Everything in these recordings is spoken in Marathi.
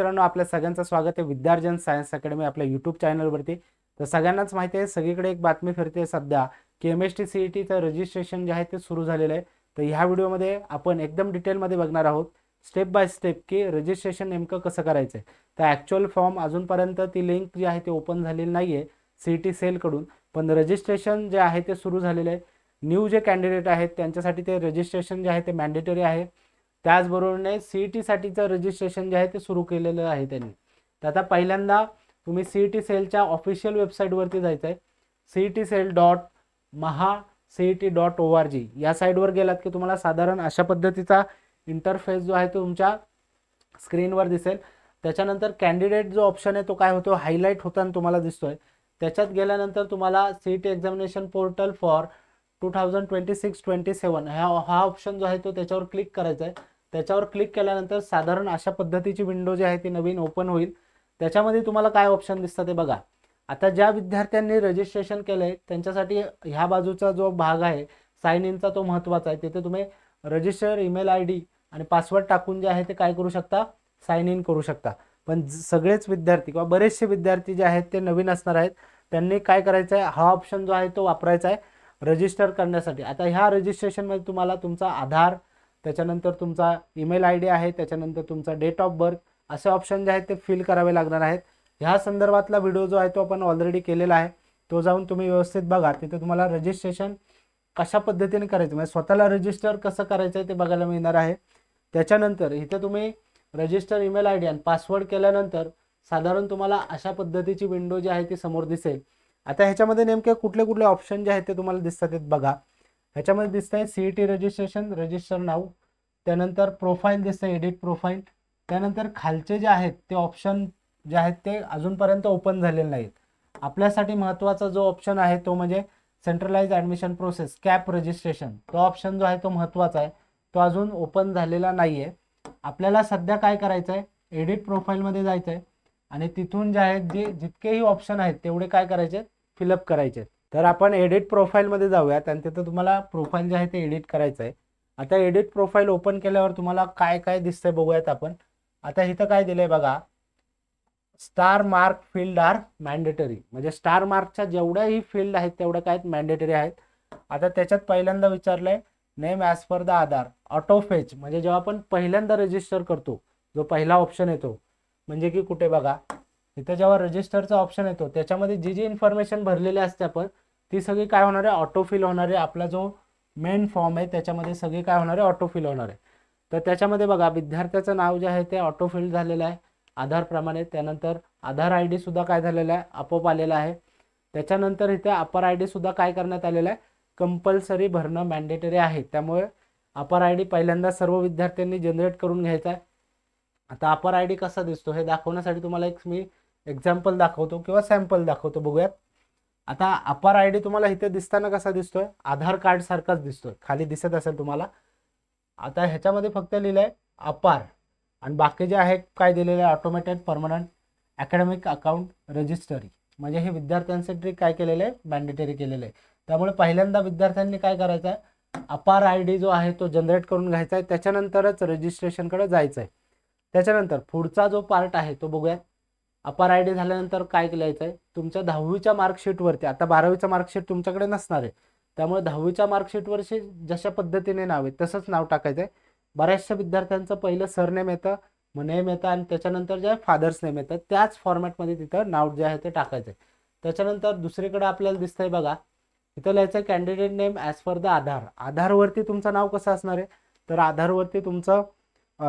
मित्रांनो, आपल्या सगळ्यांचं स्वागत आहे विद्यार्जन सायन्स अकॅडमी आपल्या यूट्यूब चॅनलवरती. तर सगळ्यांनाच माहिती आहे, सगळीकडे एक बातमी फिरते सध्या की MST CETचं रजिस्ट्रेशन जे आहे ते सुरू झालेलं आहे. तर ह्या व्हिडिओमध्ये आपण एकदम डिटेलमध्ये बघणार आहोत, स्टेप बाय स्टेप, की रजिस्ट्रेशन नेमकं कसं करायचं आहे. तर ॲक्च्युअल फॉर्म अजूनपर्यंत ती लिंक जी आहे ती ओपन झालेली नाही आहे CET सेलकडून, पण रजिस्ट्रेशन जे आहे ते सुरू झालेलं आहे. न्यू जे कॅन्डिडेट आहेत त्यांच्यासाठी ते रजिस्ट्रेशन जे आहे ते मॅन्डेटरी आहे. त्याचबरोबरने CETसाठीचं रजिस्ट्रेशन जे आहे ते सुरू केलेलं आहे त्यांनी. तर आता पहिल्यांदा तुम्ही CET सेलच्या ऑफिशियल वेबसाईटवरती जायचं आहे. cetcell.maha.cet.org या साईटवर गेलात की तुम्हाला साधारण अशा पद्धतीचा इंटरफेस जो आहे तो तुमच्या स्क्रीनवर दिसेल. त्याच्यानंतर कॅन्डिडेट जो ऑप्शन आहे तो काय होतो, हायलाईट होताना तुम्हाला दिसतोय. त्याच्यात गेल्यानंतर तुम्हाला CET एक्झामिनेशन पोर्टल फॉर 2026-27 हा ऑप्शन जो आहे तो त्याच्यावर क्लिक करायचा आहे. त्याच्यावर क्लिक केल्यानंतर साधारण अशा पद्धतीची विंडो जी आहे ती नवीन ओपन होईल. त्याच्यामध्ये तुम्हाला काय ऑप्शन दिसतं ते बघा. आता ज्या विद्यार्थ्यांनी रजिस्ट्रेशन केलंय त्यांच्यासाठी ह्या बाजूचा जो भाग आहे साइन इनचा तो महत्त्वाचा आहे. तिथे तुम्ही रजिस्टर ईमेल ID आणि पासवर्ड टाकून जे आहे ते काय करू शकता, साइन इन करू शकता. पण सगळेच विद्यार्थी किंवा बरेचसे विद्यार्थी जे आहेत ते नवीन असणार आहेत. त्यांनी काय करायचं आहे, हा ऑप्शन जो आहे तो वापरायचा आहे रजिस्टर करण्यासाठी. आता ह्या रजिस्ट्रेशनमध्ये तुम्हाला तुमचा आधार, त्याच्यानंतर तुमचा ईमेल ID आहे, त्याच्यानंतर तुमचा डेट ऑफ बर्थ असे ऑप्शन जे आहेत ते फिल करावे लागणार आहेत. ह्या संदर्भातला व्हिडिओ जो आहे तो आपण ऑलरेडी केलेला आहे, तो जाऊन तुम्ही व्यवस्थित बघा. तिथे तुम्हाला रजिस्ट्रेशन कशा पद्धतीने करायचं, म्हणजे स्वतःला रजिस्टर कसं करायचं आहे ते बघायला मिळणार आहे. त्याच्यानंतर इथे तुम्ही रजिस्टर ईमेल ID आणि पासवर्ड केल्यानंतर साधारण तुम्हाला अशा पद्धतीची विंडो जी आहे ती समोर दिसेल. आता ह्याच्यामध्ये नेमके कुठले कुठले ऑप्शन जे आहेत ते तुम्हाला दिसतात बघा. ह्याच्यामध्ये दिसतंय CET रजिस्ट्रेशन, रजिस्टर नाव, त्यानंतर प्रोफाईल दिसतंय, एडिट प्रोफाईल. त्यानंतर खालचे जे आहेत ते ऑप्शन जे आहेत ते अजूनपर्यंत ओपन झालेले नाहीत. आपल्यासाठी महत्त्वाचा जो ऑप्शन आहे तो म्हणजे centralise admission process CAP registration. तो ऑप्शन जो आहे तो महत्त्वाचा आहे, तो अजून ओपन झालेला नाही आहे. आपल्याला सध्या काय करायचं आहे, एडिट प्रोफाईलमध्ये जायचं आहे आणि तिथून जे आहेत जितकेही ऑप्शन आहेत तेवढे काय करायचे, फिलअप करायचे. तर आपण एडिट प्रोफाईलमध्ये जाऊयात आणि तिथं तुम्हाला प्रोफाईल जे आहे ते एडिट करायचं आहे. आता एडिट प्रोफाईल ओपन केल्यावर तुम्हाला काय काय दिसतंय बघूयात आपण. आता इथं काय दिलंय बघा, star mark field are mandatory, म्हणजे स्टार मार्कच्या जेवढ्याही फील्ड आहेत तेवढ्या काय मॅन्डेटरी आहेत. आता त्याच्यात पहिल्यांदा विचारलंय name as per the Aadhaar, auto fetch, म्हणजे जेव्हा आपण पहिल्यांदा रजिस्टर करतो जो पहिला ऑप्शन येतो, म्हणजे की कुठे बघा इथं जेव्हा रजिस्टरचा ऑप्शन येतो त्याच्यामध्ये जी इन्फॉर्मेशन भरलेली असते आपण ती सगळी काय होणार आहे, ऑटोफिल होणार आहे. आपला जो मेन फॉर्म आहे त्याच्यामध्ये सगळी काय होणार आहे, ऑटोफिल होणार आहे. तर त्याच्यामध्ये बघा विद्यार्थ्याचं नाव जे आहे ते ऑटोफिल झालेलं आहे आधारप्रमाणे. त्यानंतर आधार ID सुद्धा काय झालेला आहे, आपोआप आलेला आहे. त्याच्यानंतर इथे अपर ID सुद्धा काय करण्यात आलेला आहे, कंपल्सरी भरणं मॅन्डेटरी आहे. त्यामुळे अपर ID पहिल्यांदा सर्व विद्यार्थ्यांनी जनरेट करून घ्यायचा आहे. आता अपर ID कसा दिसतो हे दाखवण्यासाठी तुम्हाला एक मी एक्झाम्पल दाखवतो किंवा सॅम्पल दाखवतो, बघूयात. आता अपर ID तुम्हाला इथे दिसताना कसा दिसतोय, आधार कार्ड सारखाच दिसतोय, खाली दिसत असेल तुम्हाला. आता ह्याच्यामध्ये फक्त लिहिलंय अपार आणि बाकी जे आहे काय दिलेलं आहे, automated permanent academic account registry, म्हणजे हे विद्यार्थ्यांसाठी काय केलेलं आहे, मॅन्डेटरी केलेलं आहे. त्यामुळे पहिल्यांदा विद्यार्थ्यांनी काय करायचं आहे, अपार ID जो आहे तो जनरेट करून घ्यायचा आहे, त्याच्यानंतरच रजिस्ट्रेशनकडे जायचं आहे. त्याच्यानंतर पुढचा जो पार्ट आहे तो बघूयात. अपार ID झाल्यानंतर काय लिहायचं आहे, तुमच्या 10वीच्या मार्कशीटवरती, आता 12वीचं मार्कशीट तुमच्याकडे नसणार आहे त्यामुळे 10वीच्या मार्कशीटवरची जशा पद्धतीने नाव आहे तसंच नाव टाकायचं आहे. बऱ्याचशा विद्यार्थ्यांचं पहिलं सरनेम येतं, मग नेम येतं आणि त्याच्यानंतर जे आहे फादर्स नेम येतं, त्याच फॉर्मॅटमध्ये तिथं नाव जे आहे ते टाकायचं आहे. त्याच्यानंतर दुसरीकडे आपल्याला दिसतंय बघा, इथं लिहायचं आहे candidate name as per the Aadhaar. आधारवरती तुमचं नाव कसं असणार आहे, तर आधारवरती तुमचं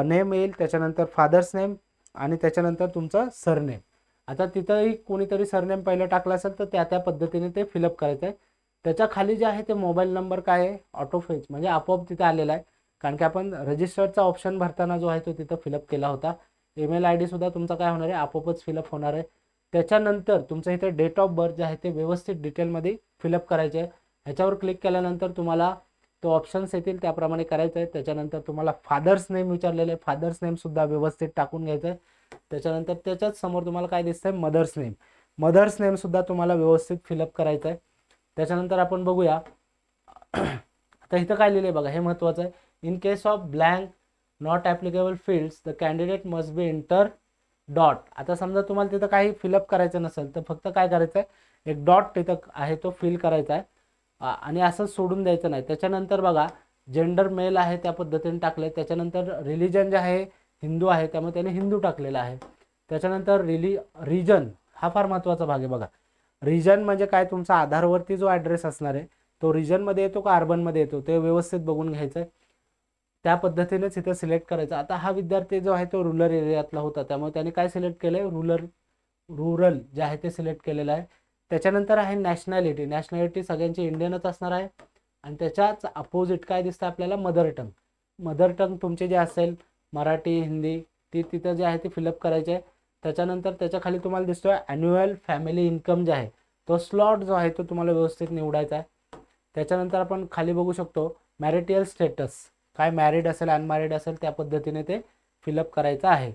नेम येईल, त्याच्यानंतर फादर्स नेम आणि त्याच्यानंतर तुमचं सरनेम. आता तिथंही कोणीतरी सरनेम पहिलं टाकलं असेल तर त्या पद्धतीने ते फिलअप करायचं आहे. त्याच्या खाली जे आहे ते मोबाईल नंबर काय आहे, ऑटोफेच, म्हणजे आपोआप तिथे आलेला आहे, कारण की आपण रजिस्टरचा ऑप्शन भरताना जो आहे तो तिथं फिलअप केला होता. ईमेल ID सुद्धा तुमचा काय होणार आहे, आपोआपच फिलअप होणार आहे. त्याच्यानंतर तुमचं इथे डेट ऑफ बर्थ जे आहे ते व्यवस्थित डिटेलमध्ये फिलअप करायचे आहे. ह्याच्यावर क्लिक केल्यानंतर तुम्हाला तो ऑप्शन्स येतील त्याप्रमाणे करायचं आहे. त्याच्यानंतर तुम्हाला फादर्स नेम विचारलेलं आहे, फादर्स नेम सुद्धा व्यवस्थित टाकून घ्यायचं आहे. त्याच्यानंतर त्याच्याच समोर तुम्हाला काय दिसतंय, मदर्स नेम, मदर्स नेम सुद्धा तुम्हाला व्यवस्थित फिलअप करायचं आहे. त्याच्यानंतर आपण बघूया आता इथं काय लिहिलंय बघा, हे महत्त्वाचं आहे. In case of blank not applicable fields the candidate must be enter dot. आता समजा तुम्हाला तिथं काही फिलअप करायचं नसेल तर फक्त काय करायचं आहे, एक डॉट तिथं आहे तो फिल करायचा आहे आणि असं सोडून द्यायचं नाही. त्याच्यानंतर बघा जेंडर मेल आहे त्या पद्धतीने टाकले. त्याच्यानंतर रिलिजन जे आहे हिंदू आहे त्यामुळे त्याने हिंदू टाकलेला आहे. त्याच्यानंतर रिजन हा फार महत्त्वाचा भाग आहे बघा. रिजन म्हणजे काय, तुमचा आधारवरती जो ॲड्रेस असणार आहे तो रिजनमध्ये येतो का अर्बनमध्ये येतो ते व्यवस्थित बघून घ्यायचं आहे. त्या पद्धतीनेच इथं सिलेक्ट करायचं. आता हा विद्यार्थी जो आहे तो रुरल एरियातला होता त्यामुळे त्याने काय सिलेक्ट केलं आहे, रुरल जे आहे ते सिलेक्ट केलेलं आहे. त्याच्यानंतर आहे नॅशनॅलिटी. नॅशनॅलिटी सगळ्यांची इंडियनच असणार आहे आणि त्याच्याच अपोजिट काय दिसतं आपल्याला, मदर टंग. मदर टंग तुमचे जे असेल मराठी हिंदी ती तिथं जे आहे ते फिलअप करायचे आहे. त्याच्यानंतर त्याच्या खाली तुम्हाला दिसतोय ॲन्युअल फॅमिली इन्कम जे आहे तो स्लॉट जो आहे तो तुम्हाला व्यवस्थित निवडायचा आहे. त्याच्यानंतर आपण खाली बघू शकतो मॅरिटियल स्टेटस, काय मॅरिड असेल अनमॅरिड असेल त्या पद्धतीने ते फिलअप करायचं आहे.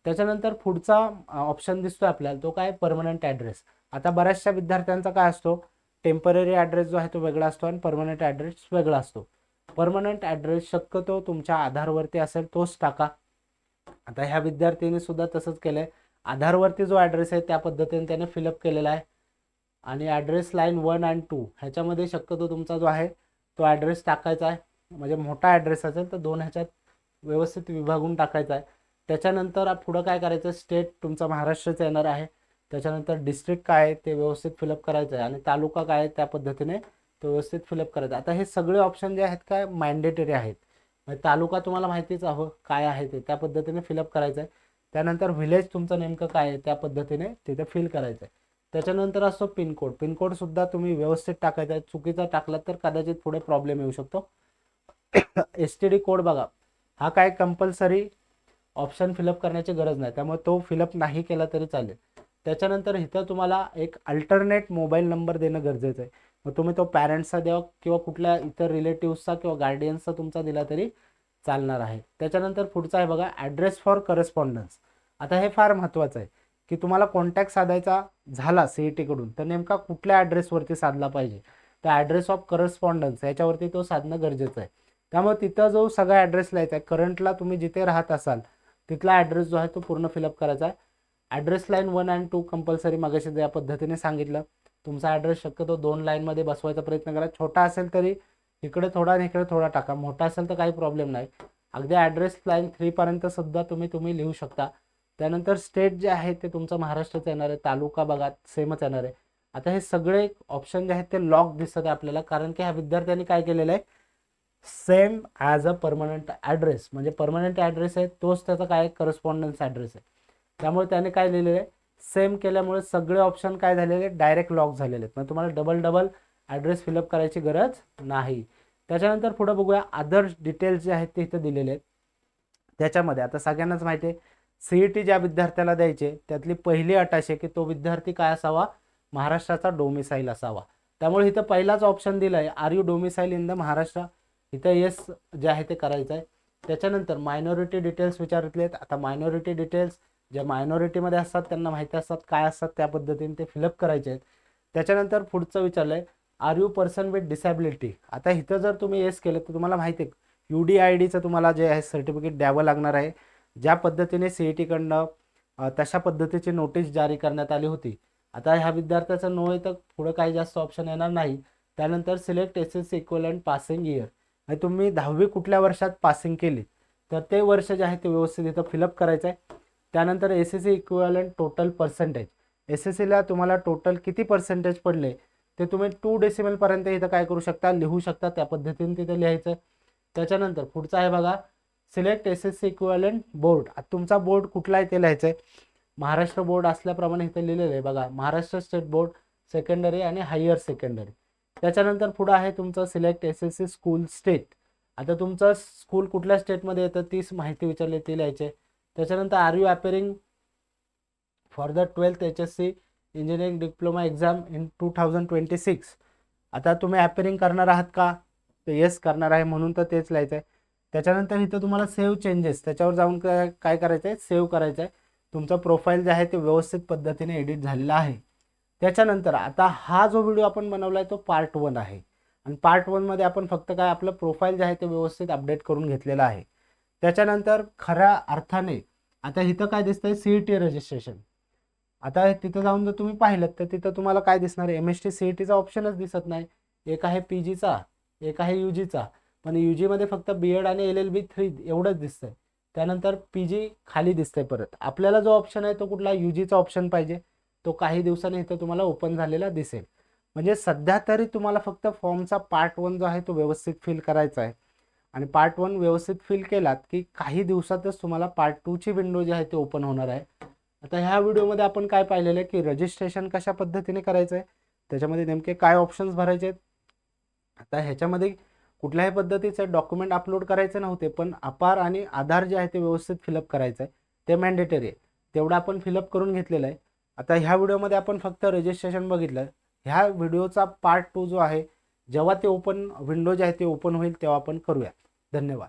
त्याच्यानंतर पुढचा ऑप्शन दिसतो आपल्याला तो काय, परमनंट ॲड्रेस. आता बऱ्याचशा विद्यार्थ्यांचा काय असतो, टेम्पररी ॲड्रेस जो आहे तो वेगळा असतो आणि परमनंट ॲड्रेस वेगळा असतो. परमनंट ॲड्रेस शक्यतो तुमच्या आधारवरती असेल तोच टाका. आता ह्या विद्यार्थ्यांनी सुद्धा तसंच केलं आहे. आधारवरती जो ॲड्रेस आहे त्या पद्धतीने त्याने फिलअप केलेला आहे आणि ॲड्रेस लाईन 1 आणि 2 ह्याच्यामध्ये शक्यतो तुमचा जो आहे तो ॲड्रेस टाकायचा आहे. म्हणजे मोठा ॲड्रेस असेल तर 2 ह्याच्यात व्यवस्थित विभागून टाकायचा आहे. त्याच्यानंतर पुढं काय करायचं, स्टेट तुमचा महाराष्ट्राचा येणार आहे. त्याच्यानंतर डिस्ट्रिक्ट काय आहे ते व्यवस्थित फिलअप करायचं आहे आणि तालुका काय आहे त्या पद्धतीने तो व्यवस्थित फिलअप करायचा. आता हे सगळे ऑप्शन जे आहेत काय मॅन्डेटरी आहेत. म्हणजे तालुका तुम्हाला माहितीच हवं काय आहे ते त्या पद्धतीने फिलअप करायचं आहे. त्यानंतर व्हिलेज तुमचं नेमकं काय आहे त्या पद्धतीने तिथे फिल करायचं आहे. त्याच्यानंतर असतो पिनकोड. पिनकोडसुद्धा तुम्ही व्यवस्थित टाकायचा आहे. चुकीचा टाकला तर कदाचित पुढे प्रॉब्लेम येऊ शकतो. STD कोड बघा, हा काय कंपल्सरी ऑप्शन फिलअप करण्याची गरज नाही त्यामुळे तो फिलअप नाही केला तरी चालेल. त्याच्यानंतर इथं तुम्हाला एक अल्टरनेट मोबाईल नंबर देणं गरजेचं आहे. मग तुम्ही तो पॅरेंट्सचा द्या किंवा कुठल्या इतर रिलेटिव्सचा किंवा गार्डियन्सचा तुमचा दिला तरी चालणार आहे. त्याच्यानंतर पुढचा आहे बघा ॲड्रेस फॉर करस्पॉन्डन्स. आता हे फार महत्त्वाचं आहे की तुम्हाला कॉन्टॅक्ट साधायचा झाला CET कडून तर नेमका कुठल्या ॲड्रेसवरती साधला पाहिजे, तर ॲड्रेस ऑफ करस्पॉन्डन्स याच्यावरती तो साधणं गरजेचं आहे. त्यामुळे तिथं जो सगळा ॲड्रेस लिहायचा आहे, करंटला तुम्ही जिथे राहत असाल तिथला ॲड्रेस जो आहे तो पूर्ण फिलअप करायचा आहे. ॲड्रेस लाईन 1 आणि 2 कंपल्सरी मगाशी ज्या पद्धतीने सांगितलं. तुमचा ॲड्रेस शक्यतो 2 लाईनमध्ये बसवायचा प्रयत्न करा. छोटा असेल तरी इकडे थोडा आणि इकडे थोडा टाका. मोठा असेल तर काही प्रॉब्लेम नाही. अगदी ॲड्रेस लाईन 3 पर्यंत सुद्धा तुम्ही लिहू शकता. त्यानंतर स्टेट जे आहे ते तुमचं महाराष्ट्राचं येणार आहे. तालुका बघा सेमच येणार आहे. आता हे सगळे ऑप्शन जे आहेत ते लॉक दिसत आहे आपल्याला कारण की ह्या विद्यार्थ्यांनी काय केलेलं आहे, same as a permanent address. म्हणजे परमनंट ॲड्रेस आहे तोच त्याचा काय करस्पॉन्डन्स ॲड्रेस आहे. त्यामुळे त्याने काय लिहिलेलं आहे, सेम केल्यामुळे सगळे ऑप्शन काय झालेले डायरेक्ट लॉक झालेले आहेत. मग तुम्हाला डबल ॲड्रेस फिलअप करायची गरज नाही. त्याच्यानंतर पुढे बघूया अदर डिटेल्स जे आहेत ते इथं दिलेले आहेत. त्याच्यामध्ये आता सगळ्यांनाच माहिती आहे CET ज्या विद्यार्थ्याला द्यायचे त्यातली पहिली अट अशी की तो विद्यार्थी काय असावा, महाराष्ट्राचा डोमिसाईल असावा. त्यामुळे इथं पहिलाच ऑप्शन दिला आहे are you domicile in the Maharashtra. इथं येस जे आहे ते करायचं आहे. त्याच्यानंतर मायनॉरिटी डिटेल्स विचारले आहेत. आता मायनॉरिटी डिटेल्स ज्या मायनॉरिटीमध्ये असतात त्यांना माहिती असतात काय असतात त्या पद्धतीने ते फिलअप करायचे आहेत. त्याच्यानंतर पुढचं विचारलं आहे are you person with disability. आता इथं जर तुम्ही येस केलं तर तुम्हाला माहिती आहे UDIDचं तुम्हाला जे आहे सर्टिफिकेट द्यावं लागणार आहे. ज्या पद्धतीने CET कडनं तशा पद्धतीची नोटीस जारी करण्यात आली होती. आता ह्या विद्यार्थ्याचं नो आहे तर पुढं काही जास्त ऑप्शन येणार नाही. त्यानंतर select SSC equivalent passing year. आणि तुम्ही 10वी कुठल्या वर्षात पासिंग केली तर ते वर्ष जे आहे ते व्यवस्थित इथं फिलअप करायचं आहे. त्यानंतर SSC इक्विवलेंट टोटल पर्सेंटेज. SSCला तुम्हाला टोटल किती पर्सेंटेज पडले ते तुम्ही 2 डेसिमलपर्यंत इथं काय करू शकता, लिहू शकता. त्या पद्धतीने तिथे लिहायचं. त्याच्यानंतर पुढचं आहे बघा सिलेक्ट SSC इक्विवलेंट बोर्ड. आता तुमचा बोर्ड कुठला आहे ते लिहायचं आहे. महाराष्ट्र बोर्ड असल्याप्रमाणे इथे लिहिलेलं आहे बघा, महाराष्ट्र स्टेट बोर्ड सेकंडरी आणि हायर सेकंडरी. त्याच्यानंतर पुढं आहे तुमचं सिलेक्ट SSC स्कूल स्टेट. आता तुमचं स्कूल कुठल्या स्टेटमध्ये येतं तीच माहिती विचारली ती लिहायची. त्याच्यानंतर are you appearing for the 12th HSC engineering diploma exam in 2026. आता तुम्ही अपेअरिंग करणार आहात का, ते येस करणार आहे म्हणून तर तेच लिहायचं आहे. त्याच्यानंतर इथं तुम्हाला सेव्ह चेंजेस त्याच्यावर जाऊन काय करायचं आहे, सेव्ह करायचं आहे. तुमचं प्रोफाईल जे आहे ते व्यवस्थित पद्धतीने एडिट झालेलं आहे. त्याच्यानंतर आता हा जो व्हिडिओ आपण बनवला आहे तो पार्ट 1 आहे आणि पार्ट 1 मध्ये आपण फक्त काय आपलं प्रोफाईल जे आहे ते व्यवस्थित अपडेट करून घेतलेलं आहे. त्याच्यानंतर खऱ्या अर्थाने आता इथं काय दिसतंय CET रजिस्ट्रेशन. आता तिथं जाऊन जर तुम्ही पाहिलं तर तिथं तुम्हाला काय दिसणार आहे, MST CETचा ऑप्शनच दिसत नाही. एक आहे PGचा, एक आहे UGचा. पण UGमध्ये फक्त BEd आणि LLB 3 एवढंच दिसतंय. त्यानंतर PG खाली दिसतंय परत. आपल्याला जो ऑप्शन आहे तो कुठला, UGचा ऑप्शन पाहिजे. तो काही दिवसांनी इथं तुम्हाला ओपन झालेला दिसेल. म्हणजे सध्या तरी तुम्हाला फक्त फॉर्मचा पार्ट 1 जो आहे तो व्यवस्थित फिल करायचा आहे. आणि पार्ट 1 व्यवस्थित फिल केलात की काही दिवसातच तुम्हाला पार्ट 2ची विंडो जी आहे ती ओपन होणार आहे. आता ह्या व्हिडिओमध्ये आपण काय पाहिलेलं आहे की रजिस्ट्रेशन कशा पद्धतीने करायचं आहे, त्याच्यामध्ये नेमके काय ऑप्शन्स भरायचे आहेत. आता ह्याच्यामध्ये कुठल्याही पद्धतीचे डॉक्युमेंट अपलोड करायचे नव्हते, पण अपार आणि आधार जे आहे ते व्यवस्थित फिलअप करायचं आहे, ते मॅन्डेटरी आहे. तेवढं आपण फिलअप करून घेतलेलं आहे. आता ह्या व्हिडिओमध्ये आपण फक्त रजिस्ट्रेशन बघितलं. ह्या व्हिडिओचा पार्ट 2 जो आहे, जेव्हा ते ओपन विंडो जे आहे ते ओपन होईल तेव्हा आपण करूया. धन्यवाद.